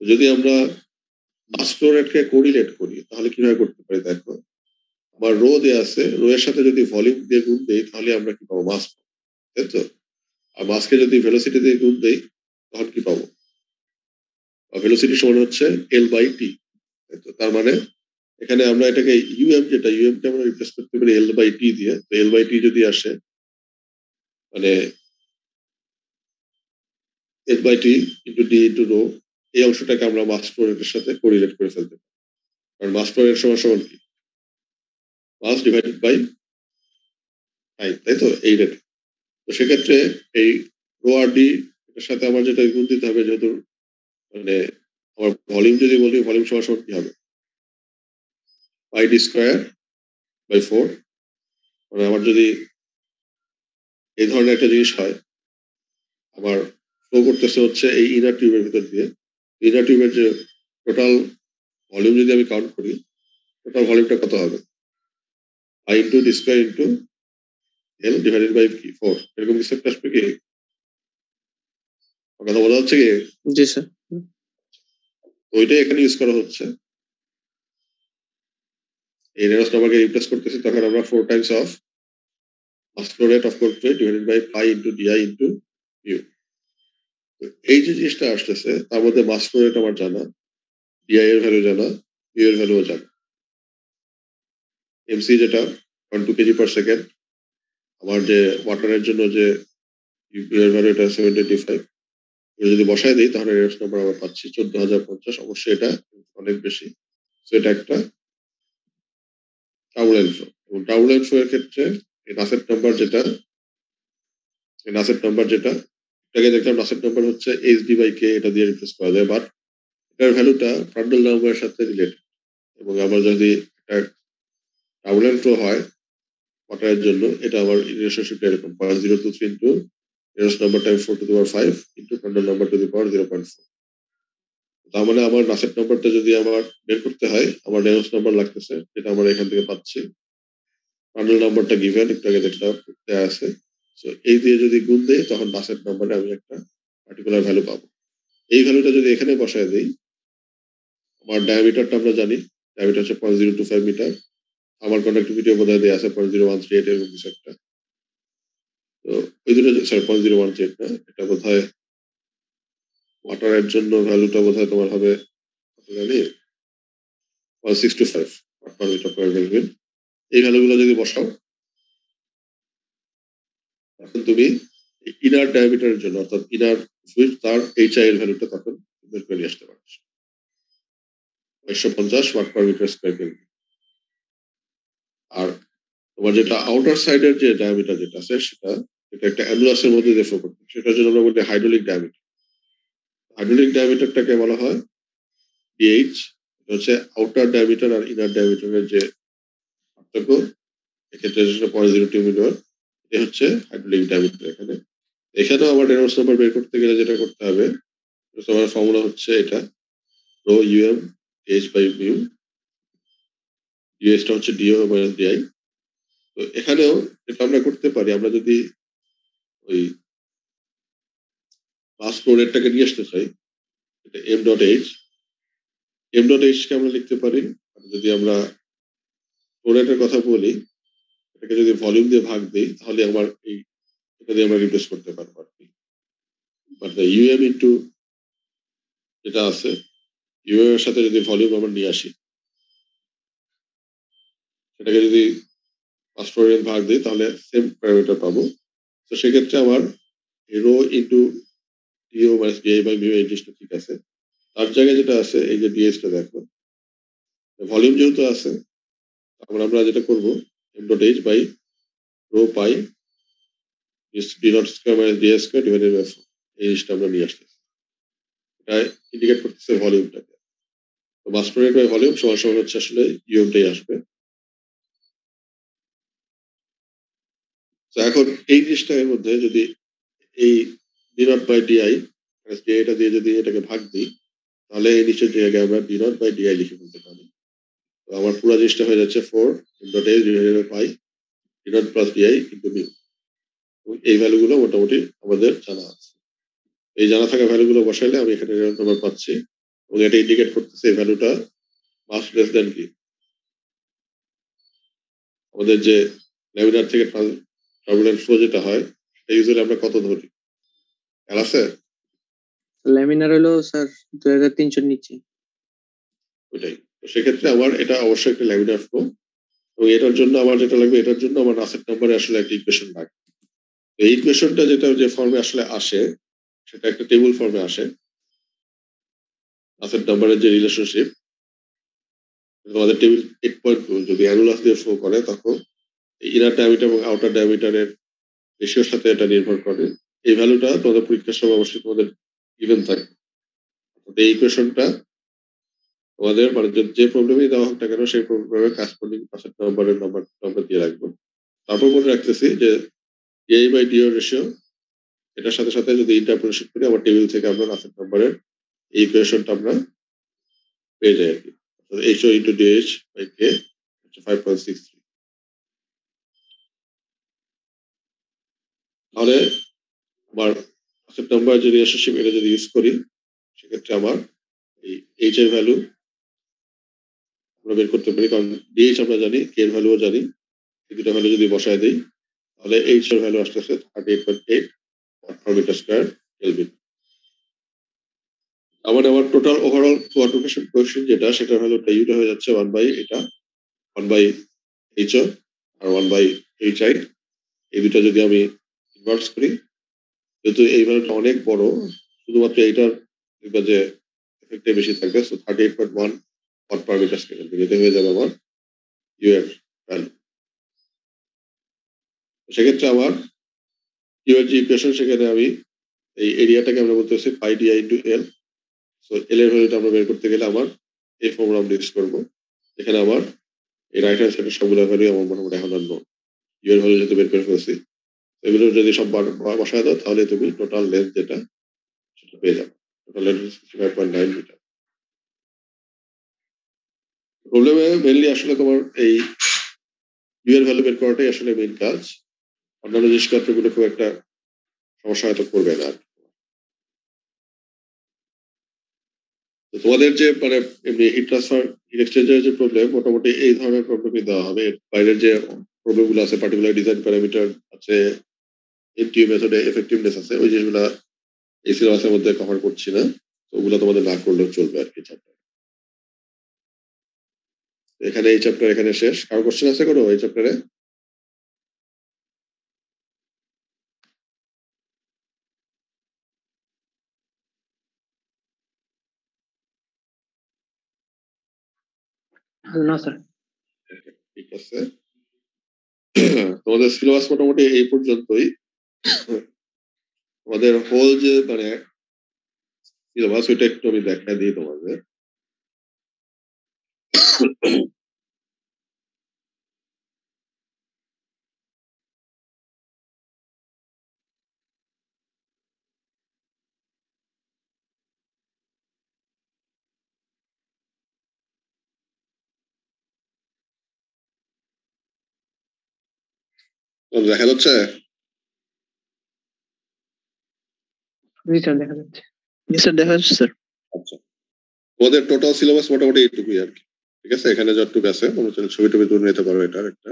যদি আমরা মাস ফ্লো রেটকে কোরিলেট করি তাহলে কিভাবে করতে পারি দেখো। আমার রো দেয়া আছে, রো এর সাথে যদি ভলিউম দিয়ে গুণ দেই তাহলে আমরা কি পাবো? মাস, তাই তো? আর মাসকে যদি ভেলোসিটি দিয়ে গুণ দেই তখন কি পাবো? ভেলোসিটি সমান হচ্ছে L/T, তাই তো? তার মানে এখানে আমরা এটাকে ইউএম, যেটা ইউএম কে আমরা রিপ্লেস করতে পারি L/T দিয়ে। তো L/T যদি আসে, মানে L/T into D into rho, এই অংশটাকে আমরা মাস ফ্লো রেটের সাথে কোরিলেট করে ফেলতে পারি। কারণ মাস ফ্লো রেট সমান কি? মাস ডিভাইডেড বাই টাইম, তাই তো? এই রেট। তো সেক্ষেত্রে এই রো আর ডি এর সাথে আমার যেটা গুণ দিতে হবে, যেহেতু মানে আমার ভলিউম যদি বলি, ভলিউম সমান কি হবে? পাই ডি স্কোয়ার বাই 4। মানে আমার যদি এই ধরনের একটা জিনিস হয়, আমার ফ্লো করতেছে হচ্ছে এই ইনার টিউবের ভিতর দিয়ে, ইনার টিউবের যে টোটাল ভলিউম যদি আমি কাউন্ট করি, টোটাল ভলিউমটা কত হবে? I into D square into L divided by কি 4, এরকম কিছু একটা আসবে কি? কথা বোঝা হচ্ছে কি? জি স্যার। ওইটাই এখানে ইউজ করা হচ্ছে। এই রেনল্ডস নাম্বারকে রিপ্লেস করতেছি, তখন আমরা 4 times of mass flow rate of cold fluid divided by pi into DI into U. এই যে জিনিসটা আসতেছে, তার মধ্যে মাস ফ্লো রেট আমার জানা, ডিআই এর ভ্যালু জানা, ইউ এর ভ্যালু জানা, এমসি যেটা 1 কেজি পার সেকেন্ড, আমার যে ওয়াটারের জন্য যে ইউ এর ভ্যালু এটা 725, যদি বসায় দিই তাহলে রেনল্ডস নাম্বার আমরা পাচ্ছি 14,050। অবশ্যই এটা অনেক বেশি। তো এটা একটা টার্বুলেন্ট ফ্লো। এবং টার্বুলেন্ট ফ্লো এর ক্ষেত্রে এই নাসেট নাম্বার যেটা, এটাকে দেখলাম নাসেট নাম্বার হচ্ছে এইচ ডি বাই কে, এটা দিয়ে রিপ্লেস করা যায়। বাট এটার ভ্যালুটা প্রান্ডল নাম্বারের সাথে রিলেটেড, এবং আমার যদি একটা টার্বুলেন্ট ফ্লো হয় ওয়াটারের জন্য, এটা আমার রিলেশনশিপটা এরকম 0.023 into Reynolds number time 4 to the power 5 into Prandtl number to the power 0.4। তার মানে আমার নাসেট নাম্বারটা যদি আমার বের করতে হয়, আমার রেনল্ডস নাম্বার লাগতেছে, যেটা আমরা এখান থেকে পাচ্ছি, প্রান্ডল নাম্বারটা গিভেন একটু আগে দেখলাম দেয়া আছে। সো এই দিয়ে যদি গুণ দেই, তখন নাসেট নাম্বারে আমি একটা পার্টিকুলার ভ্যালু পাবো। এই ভ্যালুটা যদি এখানে বসায় দিই, আমার ডায়ামিটারটা আমরা জানি, ডায়ামিটার হচ্ছে 0.025 মিটার, আমার কন্ডাক্টিভিটি বোধহয় দেওয়া আছে 0.0138 এরকম কিছু একটা। তো ওই দুটো সরি 0.018 না, এটা বোধহয় ওয়াটারের জন্য ভ্যালুটা বোধহয় তোমার হবে কত জানি 0.625 পার মিটার পার কেলভিন। এই ভ্যালুগুলো যদি বসাও, তখন তুমি ইনার ডায়ামিটারের জন্য অর্থাৎ ইনার ফ্লুইড তার এইচআই এর ভ্যালুটা তখন বের করে নিয়ে আসতে পারছো 150 watt per metre square kelvin. আর তোমার যেটা আউটার সাইডের যে ডায়ামিটার যেটা আছে, সেটা একটা অ্যানুলাসের মধ্যে দিয়ে ফ্লো করতে, সেটার জন্য আমরা বলি হাইড্রোলিক ডায়ামিটার। হাইড্রোলিক ডায়ামিটারটাকে বলা হয় ডিএইচ। এটা হচ্ছে আউটার ডায়ামিটার আর ইনার ডায়ামিটারের যে পার্থক্য, এক্ষেত্রে 0.02 মিটার, এটা হচ্ছে হাইড্রোলিক ডায়ামিটার। এখানেও আমার রেনল্ডস নাম্বার বের করতে গেলে যেটা করতে হবে, তোমার ফর্মুলা হচ্ছে এটা rho U M H by mu, ডিএসটা হচ্ছে ডিও মাইনাস ডিআই। তো এখানেও এটা আমরা করতে পারি, আমরা যদি ওই মাস ফ্লো রেটটাকে নিয়ে আসতে চাই, এটা M dot H, M dot H কে আমরা লিখতে পারি, যদি আমরা ফ্লো রেটের কথা বলি, এটাকে যদি ভলিউম দিয়ে ভাগ দিই, তাহলে আমার এই এটা দিয়ে আমরা রিপ্লেস করতে পারবো আর কি। বাট ইউএম ইন্টু যেটা আছে, ইউএম এর সাথে যদি ভলিউম আমরা নিয়ে আসি, সেটাকে যদি মাস ফ্লো রেট ভাগ দিই, তাহলে সেম প্যারামিটার পাবো। তো সেক্ষেত্রে আমার rho into DO minus DI by mu এই জিনিসটা ঠিক আছে। তার জায়গায় যেটা আছে, এই যে ডিএসটা দেখো, ভলিউম যেহেতু আছে, আমরা যেটা করবো M dot H by rho pi D not square minus DS square divided by 4, এই জিনিসটা আমরা নিয়ে আসতেছি। এটা ইন্ডিকেট করতেছে ভলিউমটাকে। তো mass flow rate by volume সমান সমান হচ্ছে আসলে ইউএমটাই আসবে। তো এখন এই জিনিসটা এর মধ্যে যদি এই ডি নট বাই ডিআই ডিআইটা দিয়ে যদি এটাকে ভাগ দিই, তাহলে এই নিচের জায়গায় আমরা ডি নট বাই ডিআই লিখে ফেলতে পারি। তো আমার পুরো জিনিসটা হয়ে যাচ্ছে 4 dot H divided by pi D not plus DI into mu. এই ভ্যালুগুলো মোটামুটি আমাদের জানা আছে। এই জানা থাকা ভ্যালুগুলো বসাইলে আমি এখানে নাম্বার পাচ্ছি, এবং এটা ইন্ডিকেট করতেছে এই ভ্যালুটা মাস লেস দেন কি আমাদের যে ল্যামিনার থেকে টার্বুলেন্ট ফ্লো যেটা হয়, সেটা ইউজুয়ালি আমরা কত ধরি খেয়াল আছে? ল্যামিনার হলো স্যার 2300 নিচে। ওইটাই। তো সেক্ষেত্রে আমার এটা অবশ্যই একটা ল্যামিনার ফ্লো, এবং এটার জন্য আমার যেটা লাগবে, এটার জন্য আমার নাসেট নাম্বারে আসলে একটা ইকুয়েশন লাগবে। এই ইকুয়েশনটা যেটা যে ফর্মে আসলে আসে, সেটা একটা টেবিল ফর্মে আসে। নাসেট নাম্বারের যে রিলেশনশিপ, তোমাদের টেবিল 8.2 যদি অ্যানুলাস দিয়ে ফ্লো করে, তখন ইনার ডায়ামিটার এবং আউটার ডায়ামিটারের রেশিওর সাথে এটা নির্ভর করে। এই ভ্যালুটা তোমাদের পরীক্ষার সময় অবশ্যই তোমাদের গিভেন থাকে। এই ইকুয়েশনটা তোমাদের মানে যে প্রবলেমই দেওয়া হোক না কেন, সেই প্রবলেমের কারেসপন্ডিং পাশের নাম্বার দিয়ে রাখবো। তারপর মনে রাখতেছি যে ডিআই বাই ডিও রেশিও, এটার সাথে সাথে যদি ইন্টারপোলেশন করি, আমার টেবিল থেকে আমরা নাসেট নাম্বারের এই ইকুয়েশনটা আমরা পেয়ে যাই আর কি। এইচও ইন্টু ডিএইচ বাই কে 5.63। তাহলে আমার নাসেট নাম্বার যে রিলেশনশিপ, এটা যদি ইউজ করি, সেক্ষেত্রে আমার এই এইচ এর ভ্যালু আমরা বের করতে পারি, কারণ ডিএইচ আমরা জানি, কে এর ভ্যালুও জানি। এই দুটো ভ্যালু যদি বসায় দিই, তাহলে এইচ এর ভ্যালু আসতেছে 38.8 পার মিটার স্কয়ার কেলভিন। আমার টোটাল ওভারঅল কোয়ান্টিফিকেশন কোএফিশিয়েন্ট যেটা, সেটা ভ্যালুটা ইউটা হয়ে যাচ্ছে 1 বাই এটা 1 বাই এইচও আর 1 বাই এইচআই। এই দুটো যদি আমি ইনভার্স করি, যেহেতু এই ভ্যালুটা অনেক বড়, শুধুমাত্র এইটার দেখবা যে এফেক্টে বেশি থাকবে। So 38.1 watt per metre square, এটা হয়ে যাবে আমার ইউ এর ভ্যালু। সেক্ষেত্রে আমার ইউ এর যে ইকুয়েশন, সেখানে আমি এই এরিয়াটাকে আমরা বলতেছি পাই ডিআই ইন্টু এল। সো এল এর ভ্যালুটা আমরা বের করতে গেলে আমার এই ফর্মুলা আমরা ইউজ করবো, এখানে আমার এই রাইট হ্যান্ড সাইডের সবগুলো ভ্যালু আমার মোটামুটি এখন আর ইউ এর ভ্যালু যেহেতু বের করে ফেলছি, এগুলো যদি সব বসায় দাও তাহলে তুমি টোটাল লেন্থ যেটা সেটা পেয়ে যাবে। Total length 65.9 metre. প্রবলেমে মেইনলি আসলে তোমার এই ইউ এর ভ্যালু বের করাটাই আসলে মেইন কাজ, অন্যান্য জিনিসপত্রগুলো খুব একটা সমস্যা হয়তো করবে না। তো তোমাদের যে মানে এমনি হিট ট্রান্সফার হিট এক্সচেঞ্জারের যে প্রবলেম, মোটামুটি এই ধরনের প্রবলেমই দেওয়া হবে। এর বাইরের যে প্রবলেমগুলো আছে, পার্টিকুলার ডিজাইন প্যারামিটার আছে, এনটিইউ মেথডে এফেক্টিভনেস আছে, ওই জিনিসগুলো এই সিলেবাসের মধ্যে কভার করছি না, তো ওগুলো তোমাদের না করলেও চলবে আর কি। চ্যাপ্টার এখানে এই চ্যাপ্টার এখানে শেষ। কারো কোশ্চেন আছে কোনো এই চ্যাপ্টারে? না স্যার। ঠিক আছে, তোমাদের সিলেবাস মোটামুটি এই পর্যন্তই। তোমাদের হোল যে মানে সিলেবাস ওইটা একটু আমি দেখা দিই তোমাদের। দেখা যাচ্ছে? জি স্যার দেখা যাচ্ছে। জি স্যার দেখা যাচ্ছে স্যার। আচ্ছা, তোমাদের টোটাল সিলেবাস মোটামুটি এইটুকুই আর কি। ঠিক আছে, এখানে যতটুকু আছে তোমরা ছবি টবি তুলে নিতে পারো। এটার একটা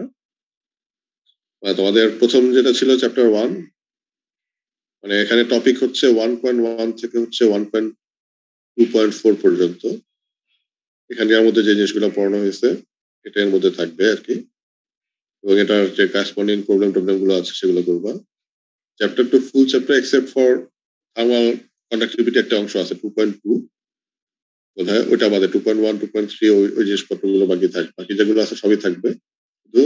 তোমাদের প্রথম যেটা ছিল চ্যাপ্টার 1, মানে এখানে টপিক হচ্ছে 1.1 থেকে হচ্ছে 1.2.4 পর্যন্ত। এখানে এর মধ্যে যে জিনিসগুলো পড়ানো হয়েছে এটা এর মধ্যে থাকবে আর কি, এবং এটার যে কারেসপন্ডিং প্রবলেম গুলো আছে সেগুলো করবা। Chapter 2 full chapter except for thermal conductivity একটা অংশ আছে 2.2 বোধহয়, ওইটা বাদে 2.1 2.3 ওই জিনিসপত্রগুলো বাকি থাকবে। বাকি যেগুলো আছে সবই থাকবে, শুধু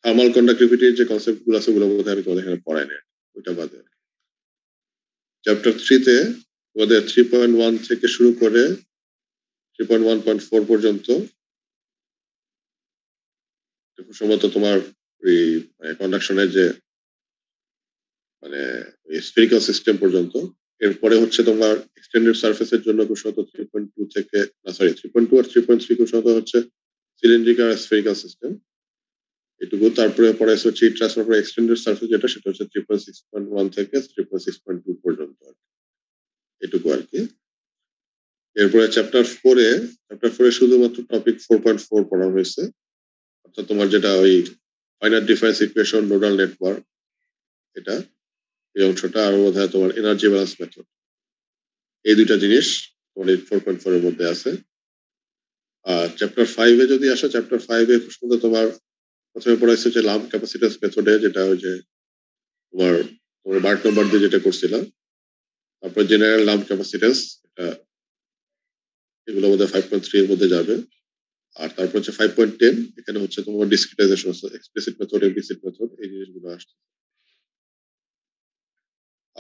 থার্মাল কন্ডাক্টিভিটির যে কনসেপ্ট গুলো আছে ওগুলো বোধহয় আমি তোমাদের এখানে পড়াই না, ওইটা বাদে। চ্যাপ্টার 3 তে তোমাদের 3.1 থেকে শুরু করে 3.1.4 পর্যন্ত সম্ভবত তোমার এই কন্ডাকশনের যে মানে স্ফেরিক্যাল সিস্টেম পর্যন্ত। এরপরে হচ্ছে তোমার এক্সটেন্ডেড সারফেসের জন্য কুশলত 3.2 থেকে 3.2 আর 3.3 কুশলত হচ্ছে সিলিন্ড্রিক্যাল আর স্ফেরিক্যাল সিস্টেম, এটুকু। তারপরে পরে হচ্ছে heat transfer for extended surface, যেটা সেটা হচ্ছে 3.6.1 থেকে 3.6.2 পর্যন্ত, এটুকু আর কি। এরপরে চ্যাপ্টার 4 শুধুমাত্র টপিক 4.4 পড়া হয়েছে, অর্থাৎ তোমার যেটা ওই finite difference equation, nodal network, এটা এই অংশটা, আর বোধহয় তোমার এনার্জি ব্যালেন্স মেথড, এই দুইটা জিনিস তোমার এই 4.4 এর মধ্যে আছে। আর চ্যাপ্টার 5 যদি আসো, চ্যাপ্টার 5 তোমার প্রথমে পড়াইছে যে লাম্প ক্যাপাসিট্যান্স মেথডে, যেটা ওই যে তোমার তোমার বার্ট নাম্বার দিয়ে যেটা করছিলাম। তারপর জেনারেল লাম্প ক্যাপাসিট্যান্স, এটা এগুলো মধ্যে 5.3 এর মধ্যে যাবে। আর তারপর হচ্ছে 5.10, এখানে হচ্ছে তোমার ডিসক্রিটাইজেশন, এক্সপ্লিসিট মেথড, ইমপ্লিসিট মেথড, এই জিনিসগুলো আসছে।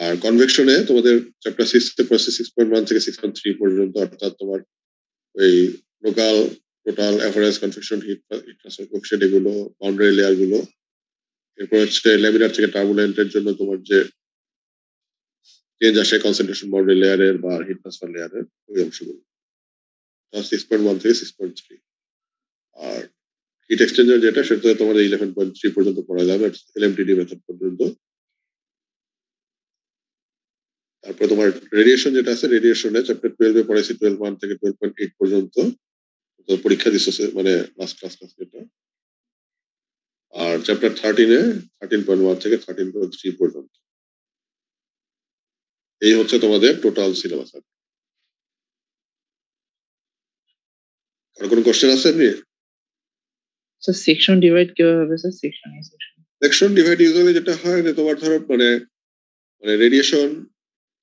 আর কনভেকশনে তোমাদের চ্যাপ্টার 6.1 থেকে 6.3 পর্যন্ত, অর্থাৎ তোমার ওই local total average convection heat transfer coefficient, এগুলো, বাউন্ডারি লেয়ার গুলো। এরপর হচ্ছে ল্যামিনার থেকে টার্বুলেন্টের জন্য তোমার যে চেঞ্জ আসে কনসেন্ট্রেশন বাউন্ডারি লেয়ারের বা হিট ট্রান্সফার লেয়ারের, ওই অংশগুলো 6.1 থেকে 6.3। আর হিট এক্সচেঞ্জার যেটা, সেটা তোমার 11.3 পর্যন্ত পড়া যাবে, এলএমটিডি মেথড পর্যন্ত। তারপরে তোমার রেডিয়েশন যেটা আছে, রেডিয়েশনে চ্যাপ্টার 12 পড়াইছি 12.1 থেকে 12.8 পর্যন্ত, পরীক্ষা দিচ্ছে মানে লাস্ট ক্লাস যেটা। আর চ্যাপ্টার 13.1 থেকে 13.3 পর্যন্ত। এই হচ্ছে তোমাদের টোটাল সিলেবাস। আর কোনো কোশ্চেন আছে আপনি? স্যার সেকশন ডিভাইড কিভাবে হবে স্যার? সেকশন ডিভাইড ইউজুয়ালি যেটা হয় যে তোমার ধরো মানে রেডিয়েশন,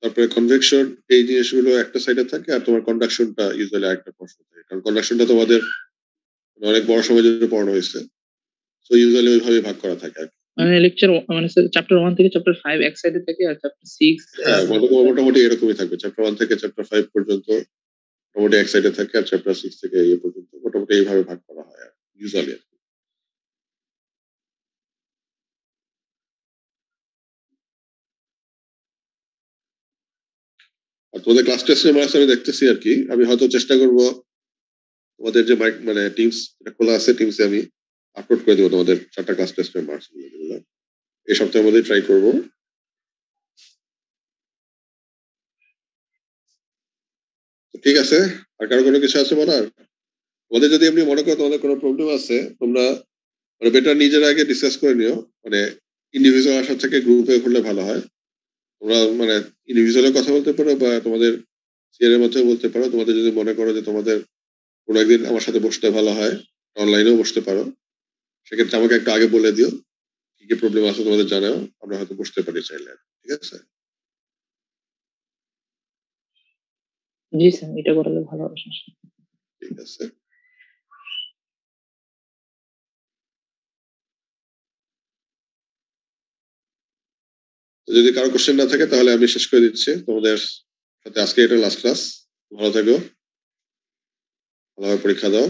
তারপরে কনভেকশন, এই জিনিসগুলো একটা সাইডে থাকে, আর তোমার কন্ডাকশনটা ইউজুয়ালি আরেকটা প্রশ্ন থাকে, কারণ কন্ডাকশনটা তোমাদের অনেক বড় সময় ধরে পড়ানো হয়েছে, তো ইউজুয়ালি ওইভাবে ভাগ করা থাকে আর কি। মানে লেকচার মানে স্যার চ্যাপ্টার 1 থেকে চ্যাপ্টার 5 এক সাইডে থাকে, আর চ্যাপ্টার 6 মোটামুটি এরকমই থাকবে। চ্যাপ্টার 1 থেকে চ্যাপ্টার 5 পর্যন্ত মোটামুটি এক সাইডে থাকে, আর চ্যাপ্টার 6 থেকে এই পর্যন্ত মোটামুটি এইভাবে ভাগ করা হয় ইউজুয়ালি। আর তোমাদের ক্লাস টেস্টের মার্কস আমি দেখতেছি আর কি, আমি হয়তো চেষ্টা করব তোমাদের যে মানে টিমস খোলা আছে, টিমসে আমি আপলোড করে দেবো তোমাদের 4টা ক্লাস টেস্টের মার্কস গুলো এই সপ্তাহের মধ্যে ট্রাই করবো। ঠিক আছে, আর কারো কোনো কিছু আছে বলার? তোমাদের যদি এমনি মনে করো তোমাদের কোনো প্রবলেম আছে, তোমরা মানে বেটার নিজের আগে ডিসকাস করে নিও, মানে ইন্ডিভিজুয়াল আসার থেকে গ্রুপে করলে ভালো হয়। তোমরা মানে ইন্ডিভিজুয়ালে কথা বলতে পারো বা তোমাদের সিআর এর মধ্যে বলতে পারো। তোমাদের যদি মনে করো যে তোমাদের কোনো একদিন আমার সাথে বসতে ভালো হয়, অনলাইনেও বসতে পারো, সেক্ষেত্রে আমাকে একটু আগে বলে দিও কি কি প্রবলেম আছে তোমাদের জানাও, আমরা হয়তো বসতে পারি চাইলে। ঠিক আছে? জি স্যার, এটা করলে ভালো হবে স্যার। ঠিক আছে। যদি কারো কোশ্চেন না থাকে তাহলে আমি শেষ করে দিচ্ছি তোমাদের সাথে। আজকে এটা লাস্ট ক্লাস। ভালো থাকো, ভালোভাবে পরীক্ষা দাও।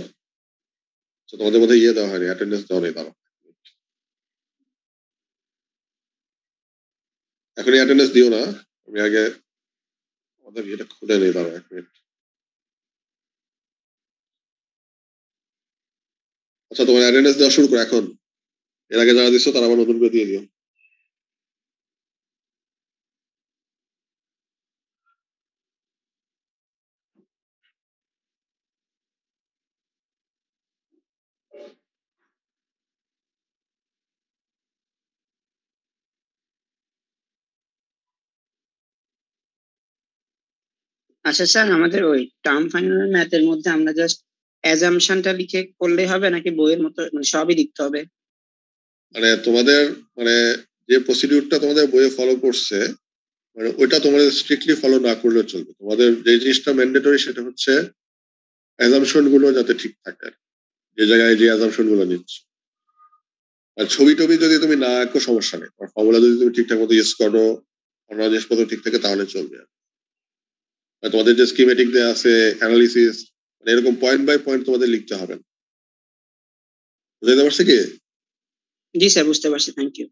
তো তোমাদের মধ্যে ইয়ে দেওয়া হয়নি, অ্যাটেন্ডেন্স দেওয়া নেই, দাঁড়াও এখনই অ্যাটেন্ডেন্স দিও না, আমি আগে আমাদের ইয়েটা খুলে নেই, দাঁড়াও 1 মিনিট। আচ্ছা, তোমার অ্যাটেন্ডেন্স দেওয়া শুরু করো এখন। এর আগে যারা দিচ্ছ তারা আবার নতুন করে দিয়ে দিও। আচ্ছা স্যার, আমাদের ওই টার্ম ফাইনাল ম্যাথের মধ্যে আমরা জাস্ট অ্যাজাম্পশনটা লিখে করলেই হবে নাকি বইয়ের মতো মানে সবই লিখতে হবে? মানে তোমাদের মানে যে প্রসিডিউরটা তোমাদের বইয়ে ফলো করছে, মানে ওইটা তোমাদের স্ট্রিক্টলি ফলো না করলেও চলবে। তোমাদের যে জিনিসটা ম্যান্ডেটরি সেটা হচ্ছে অ্যাজাম্পশন গুলো যাতে ঠিক থাকে, যে জায়গায় যে অ্যাজাম্পশন গুলো নিচ্ছে। আর ছবি টবি যদি তুমি না আঁকো সমস্যা নেই, ফর্মুলা যদি তুমি ঠিকঠাক মতো ইউজ করো, অন্য জিনিসপত্র ঠিক থাকে তাহলে চলবে। আর তোমাদের যে স্কিমেটিক দেওয়া আছে, অ্যানালিসিস, মানে এরকম পয়েন্ট বাই পয়েন্ট তোমাদের লিখতে হবে। বুঝতে পারছি কি? জি স্যার, বুঝতে পারছি, থ্যাংক ইউ।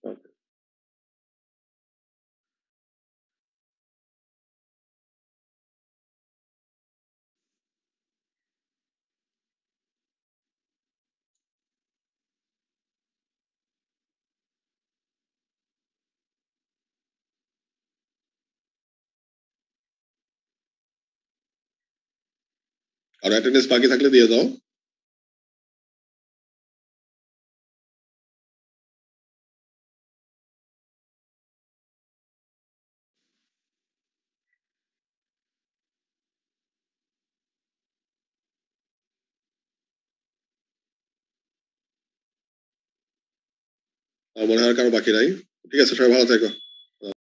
আর অ্যাটেন্ডেন্স বাকি থাকলে দিয়ে দাও। আর মনে হয় আর কারো বাকি নাই। ঠিক আছে, সবাই ভালো থেকো।